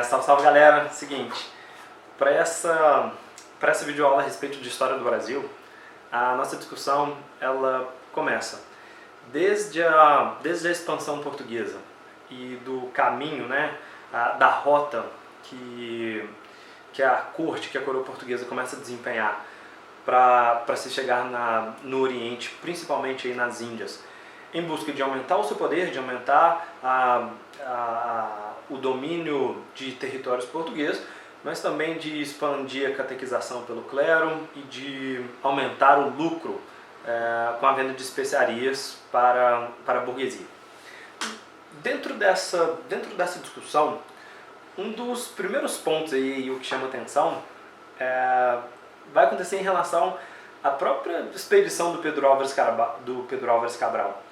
Salve, salve galera! Seguinte, para essa videoaula a respeito de história do Brasil, a nossa discussão ela começa desde a expansão portuguesa e do caminho, né, da rota que a corte, que a coroa portuguesa começa a desempenhar para se chegar no Oriente, principalmente aí nas Índias, em busca de aumentar o seu poder, de aumentar o domínio de territórios portugueses, mas também de expandir a catequização pelo clero e de aumentar o lucro com a venda de especiarias para a burguesia. Dentro dessa discussão, um dos primeiros pontos aí, o que chama atenção, vai acontecer em relação à própria expedição do Pedro Álvares Cabral,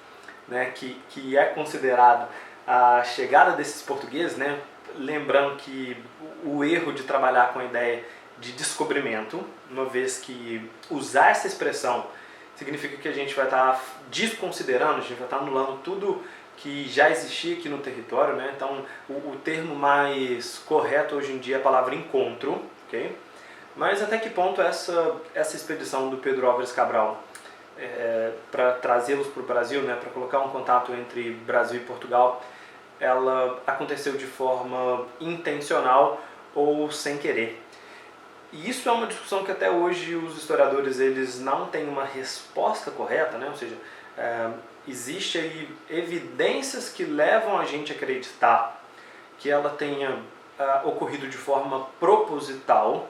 né, que é considerado a chegada desses portugueses, né, lembrando que o erro de trabalhar com a ideia de descobrimento, uma vez que usar essa expressão significa que a gente vai estar desconsiderando, a gente vai estar anulando tudo que já existia aqui no território, né? Então o termo mais correto hoje em dia é a palavra encontro, ok? Mas até que ponto essa expedição do Pedro Álvares Cabral para trazê-los para o Brasil, né, para colocar um contato entre Brasil e Portugal, ela aconteceu de forma intencional ou sem querer? E isso é uma discussão que até hoje os historiadores eles não têm uma resposta correta, né? Ou seja, existe aí evidências que levam a gente a acreditar que ela tenha ocorrido de forma proposital,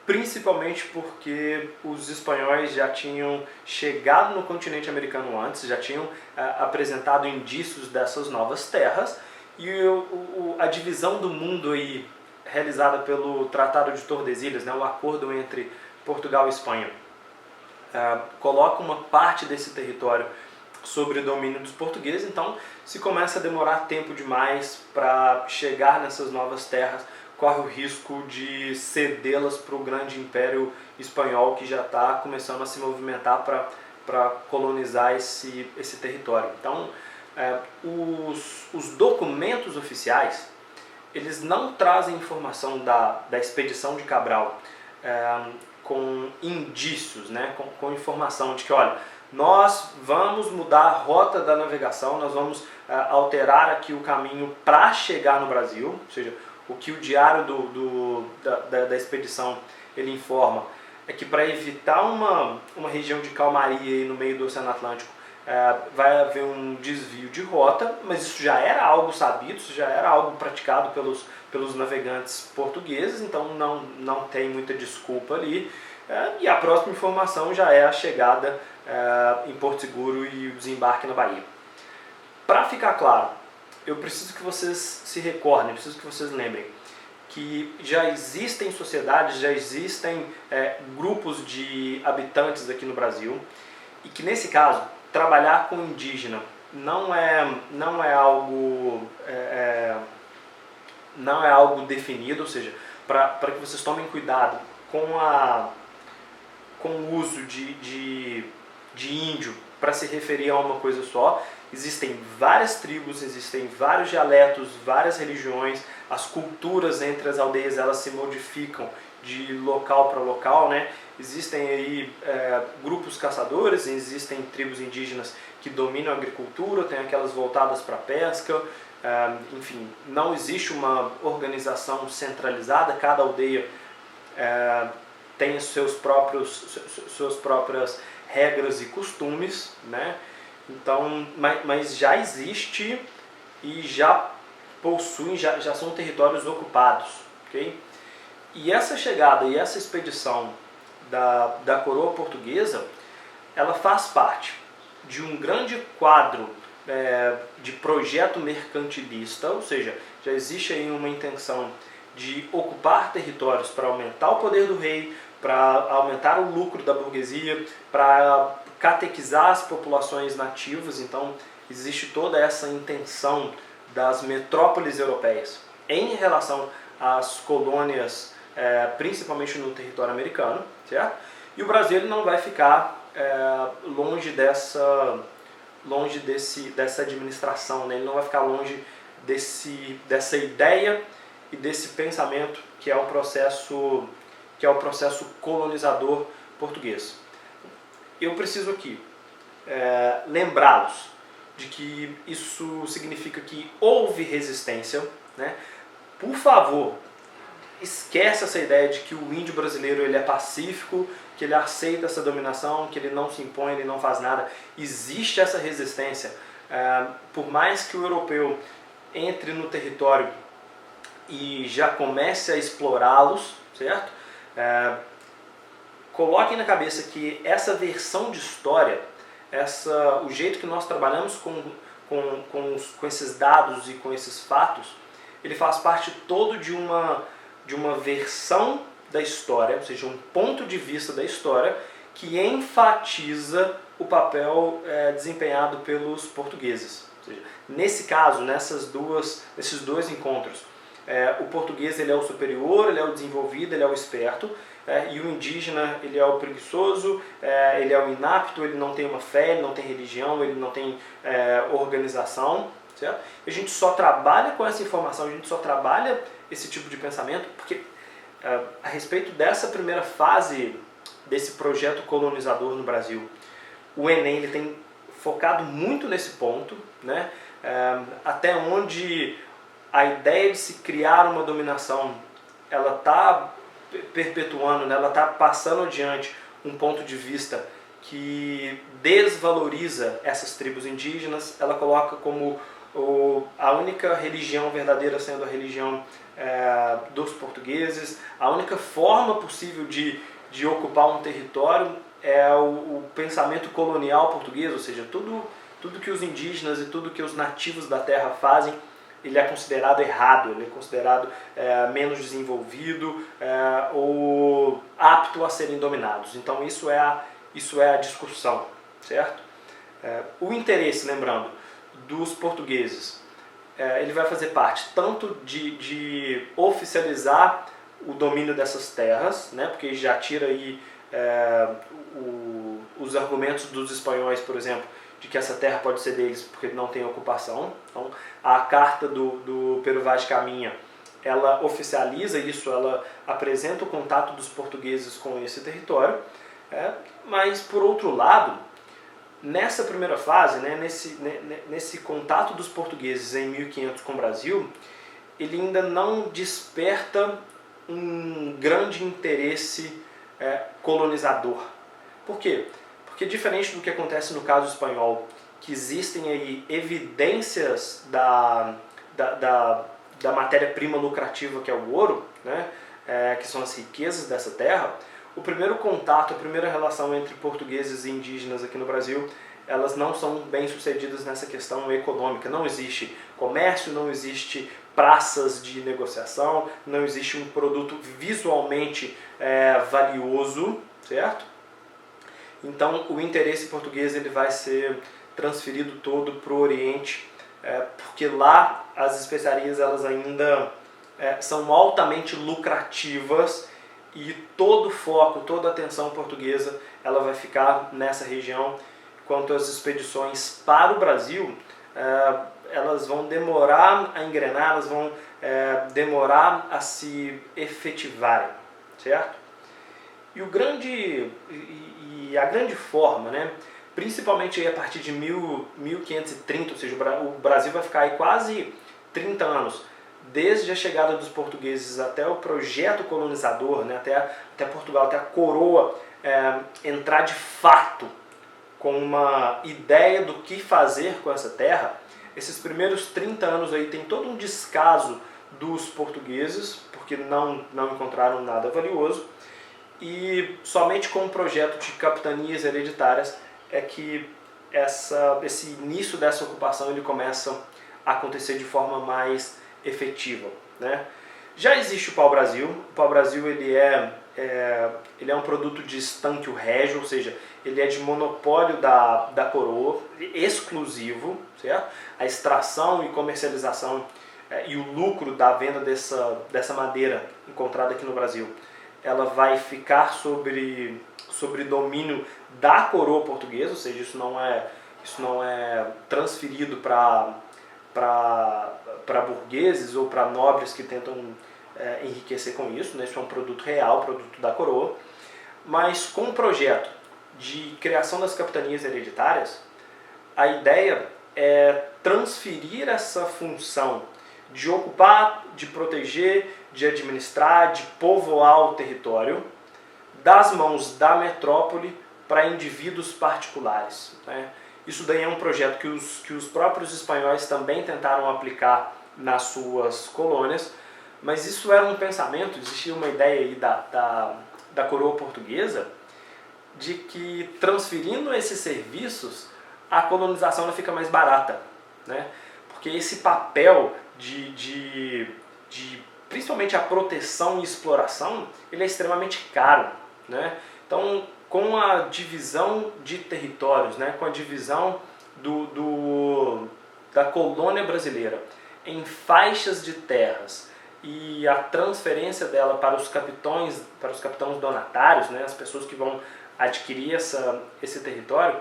principalmente porque os espanhóis já tinham chegado no continente americano antes, já tinham apresentado indícios dessas novas terras, e a divisão do mundo aí, realizada pelo Tratado de Tordesilhas, né, o acordo entre Portugal e Espanha, coloca uma parte desse território sobre o domínio dos portugueses. Então, se começa a demorar tempo demais para chegar nessas novas terras, corre o risco de cedê-las para o grande império espanhol, que já está começando a se movimentar para colonizar esse território. Então, os documentos oficiais eles não trazem informação da expedição de Cabral com indícios, né, com informação de que, olha, nós vamos mudar a rota da navegação, nós vamos alterar aqui o caminho para chegar no Brasil. Ou seja, o que o diário da expedição ele informa é que para evitar uma região de calmaria aí no meio do Oceano Atlântico, vai haver um desvio de rota, mas isso já era algo sabido, isso já era algo praticado pelos navegantes portugueses, então não tem muita desculpa ali. E a próxima informação já é a chegada em Porto Seguro e o desembarque na Bahia. Para ficar claro, eu preciso que vocês se recordem, preciso que vocês lembrem que já existem sociedades, já existem grupos de habitantes aqui no Brasil, e que nesse caso trabalhar com indígena não é algo definido. Ou seja, para que vocês tomem cuidado com o uso de índio para se referir a uma coisa só. Existem várias tribos, existem vários dialetos, várias religiões, as culturas entre as aldeias elas se modificam de local para local, né? Existem aí grupos caçadores, existem tribos indígenas que dominam a agricultura, tem aquelas voltadas para a pesca, enfim, não existe uma organização centralizada, cada aldeia tem suas próprias regras e costumes, né? Então, mas já existe e já possuem, já são territórios ocupados, ok? E essa chegada e essa expedição da coroa portuguesa, ela faz parte de um grande quadro de projeto mercantilista. Ou seja, já existe aí uma intenção de ocupar territórios para aumentar o poder do rei, para aumentar o lucro da burguesia, para catequizar as populações nativas. Então existe toda essa intenção das metrópoles europeias em relação às colônias, principalmente no território americano, certo? E o Brasil ele não vai ficar longe dessa administração, né? Ele não vai ficar longe dessa ideia e desse pensamento que é o processo colonizador português. Eu preciso aqui lembrá-los de que isso significa que houve resistência, né? Por favor, esquece essa ideia de que o índio brasileiro ele é pacífico, que ele aceita essa dominação, que ele não se impõe, ele não faz nada. Existe essa resistência. Por mais que o europeu entre no território e já comece a explorá-los, certo? Coloquem na cabeça que essa versão de história, o jeito que nós trabalhamos com esses dados e com esses fatos, ele faz parte todo de uma versão da história, ou seja, um ponto de vista da história que enfatiza o papel desempenhado pelos portugueses. Ou seja, nesse caso, nesses dois encontros, o português ele é o superior, ele é o desenvolvido, ele é o esperto, e o indígena ele é o preguiçoso, ele é o inapto, ele não tem uma fé, ele não tem religião, ele não tem organização. Certo? A gente só trabalha com essa informação, a gente só trabalha esse tipo de pensamento porque a respeito dessa primeira fase desse projeto colonizador no Brasil, o Enem ele tem focado muito nesse ponto, né? Até onde a ideia de se criar uma dominação ela está perpetuando, né? Ela está passando adiante um ponto de vista que desvaloriza essas tribos indígenas, ela coloca como a única religião verdadeira sendo a religião dos portugueses, a única forma possível de ocupar um território é o pensamento colonial português, ou seja, tudo que os indígenas e tudo que os nativos da terra fazem, ele é considerado errado, ele é considerado menos desenvolvido ou apto a serem dominados. Então isso é a discussão, certo? O interesse, lembrando, dos portugueses, ele vai fazer parte tanto de oficializar o domínio dessas terras, né, porque já tira aí os argumentos dos espanhóis, por exemplo, de que essa terra pode ser deles porque não tem ocupação. Então, a carta do Pero Vaz de Caminha, ela oficializa isso, ela apresenta o contato dos portugueses com esse território, mas, por outro lado, nessa primeira fase, né, nesse contato dos portugueses em 1500 com o Brasil, ele ainda não desperta um grande interesse colonizador. Por quê? Porque diferente do que acontece no caso espanhol, que existem aí evidências da matéria-prima lucrativa que é o ouro, né, que são as riquezas dessa terra, o primeiro contato, a primeira relação entre portugueses e indígenas aqui no Brasil, elas não são bem sucedidas nessa questão econômica. Não existe comércio, não existe praças de negociação, não existe um produto visualmente valioso, certo? Então o interesse português ele vai ser transferido todo para o Oriente, porque lá as especiarias elas ainda são altamente lucrativas e todo o foco, toda a atenção portuguesa ela vai ficar nessa região, enquanto as expedições para o Brasil elas vão demorar a engrenar, elas vão demorar a se efetivarem, certo? E a grande forma, né, principalmente aí a partir de 1530, ou seja, o Brasil vai ficar aí quase 30 anos, desde a chegada dos portugueses até o projeto colonizador, né, até Portugal, até a coroa entrar de fato com uma ideia do que fazer com essa terra. Esses primeiros 30 anos aí tem todo um descaso dos portugueses, porque não encontraram nada valioso, e somente com o projeto de capitanias hereditárias é que esse início dessa ocupação ele começa a acontecer de forma mais efetiva, né? Já existe o pau-brasil. O pau-brasil ele é um produto de estanque régio, ou seja, ele é de monopólio da coroa, exclusivo, certo? A extração e comercialização e o lucro da venda dessa madeira encontrada aqui no Brasil, ela vai ficar sobre domínio da coroa portuguesa, ou seja, isso não é transferido para para burgueses ou para nobres que tentam enriquecer com isso, né? Isso é um produto real, produto da coroa. Mas com o projeto de criação das capitanias hereditárias, a ideia é transferir essa função de ocupar, de proteger, de administrar, de povoar o território das mãos da metrópole para indivíduos particulares, né? Isso daí é um projeto que os próprios espanhóis também tentaram aplicar nas suas colônias, mas isso era um pensamento, existia uma ideia aí da coroa portuguesa de que transferindo esses serviços a colonização ela fica mais barata, né? Porque esse papel de principalmente a proteção e exploração, ele é extremamente caro, né? Então, com a divisão de territórios, né, com a divisão da colônia brasileira em faixas de terras e a transferência dela para os capitães donatários, né, as pessoas que vão adquirir esse território,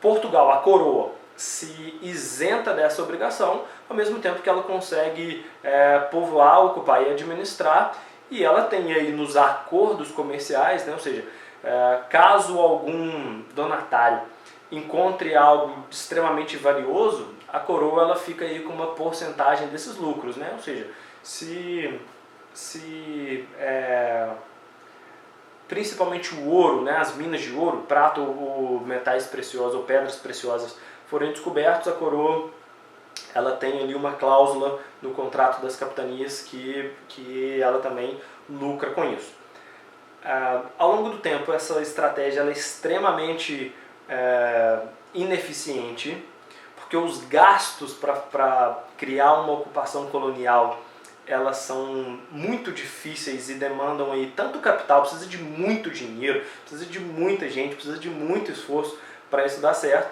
Portugal, a coroa, se isenta dessa obrigação, ao mesmo tempo que ela consegue povoar, ocupar e administrar, e ela tem aí nos acordos comerciais, né, ou seja, caso algum donatário encontre algo extremamente valioso, a coroa ela fica aí com uma porcentagem desses lucros, né? Ou seja, se principalmente o ouro, né, as minas de ouro, prata ou metais preciosos ou pedras preciosas forem descobertos, a coroa ela tem ali uma cláusula no contrato das capitanias que ela também lucra com isso. Ao longo do tempo, essa estratégia ela é extremamente ineficiente, porque os gastos para criar uma ocupação colonial elas são muito difíceis e demandam aí tanto capital, precisa de muito dinheiro, precisa de muita gente, precisa de muito esforço para isso dar certo.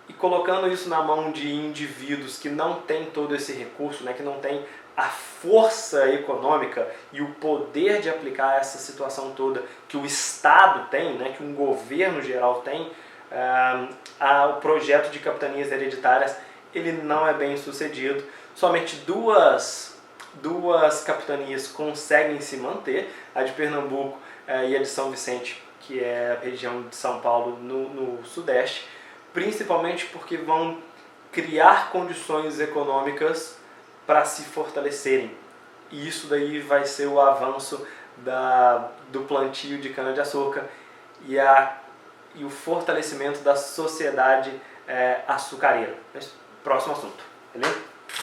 E colocando isso na mão de indivíduos que não têm todo esse recurso, né, que não têm a força econômica e o poder de aplicar essa situação toda que o Estado tem, né, que um governo geral tem, o projeto de capitanias hereditárias ele não é bem sucedido. Somente duas capitanias conseguem se manter, a de Pernambuco e a de São Vicente, que é a região de São Paulo no sudeste, principalmente porque vão criar condições econômicas para se fortalecerem. E isso daí vai ser o avanço do plantio de cana-de-açúcar e o fortalecimento da sociedade açucareira. Próximo assunto, beleza?